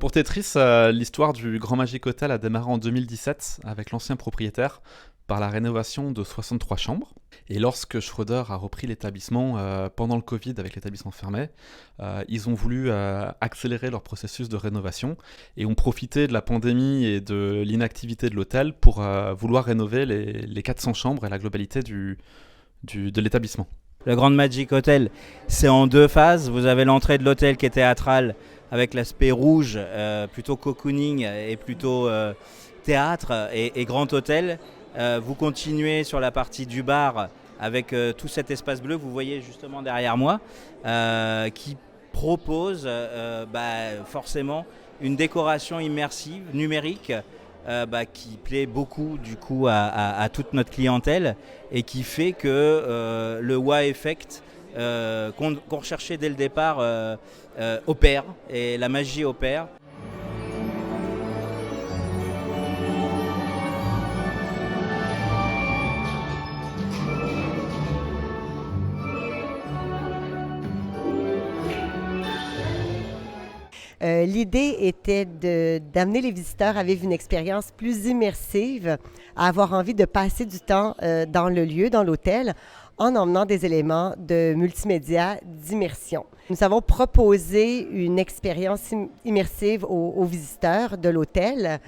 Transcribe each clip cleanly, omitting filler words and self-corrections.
Pour Tetris, l'histoire du Grand Magic Hotel a démarré en 2017 avec l'ancien propriétaire par la rénovation de 63 chambres. Et lorsque Schroeder a repris l'établissement pendant le Covid avec l'établissement fermé, ils ont voulu accélérer leur processus de rénovation et ont profité de la pandémie et de l'inactivité de l'hôtel pour vouloir rénover les 400 chambres et la globalité de l'établissement. Le Grand Magic Hotel, c'est en deux phases. Vous avez l'entrée de l'hôtel qui est théâtral avec l'aspect rouge, plutôt cocooning et plutôt théâtre et grand hôtel. Vous continuez sur la partie du bar avec tout cet espace bleu que vous voyez justement derrière moi qui propose forcément une décoration immersive, numérique, qui plaît beaucoup du coup à toute notre clientèle et qui fait que le wow effect qu'on recherchait dès le départ opère et la magie opère. L'idée était d'amener les visiteurs à vivre une expérience plus immersive, à avoir envie de passer du temps dans le lieu, dans l'hôtel, en emmenant des éléments de multimédia d'immersion. Nous avons proposé une expérience immersive aux visiteurs de l'hôtel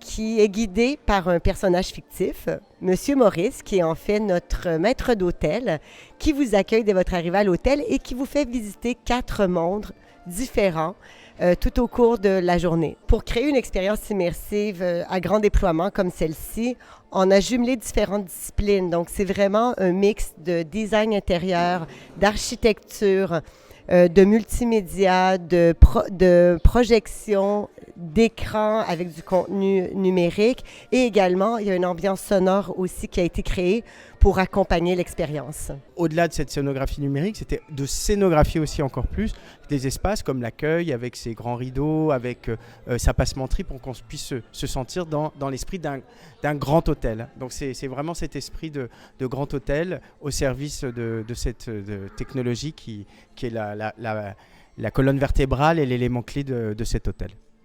qui est guidée par un personnage fictif, Monsieur Maurice, qui est en fait notre maître d'hôtel, qui vous accueille dès votre arrivée à l'hôtel et qui vous fait visiter 4 mondes différents tout au cours de la journée. Pour créer une expérience immersive à grand déploiement comme celle-ci, on a jumelé différentes disciplines. Donc, c'est vraiment un mix de design intérieur, d'architecture, de multimédia, de projection, d'écran avec du contenu numérique. Et également, il y a une ambiance sonore aussi qui a été créée pour accompagner l'expérience. Au-delà de cette scénographie numérique, c'était de scénographier aussi encore plus des espaces comme l'accueil avec ses grands rideaux, avec sa passementerie pour qu'on puisse se sentir dans l'esprit d'un grand hôtel. Donc c'est vraiment cet esprit de grand hôtel au service de cette technologie qui est la colonne vertébrale et l'élément clé de cet hôtel.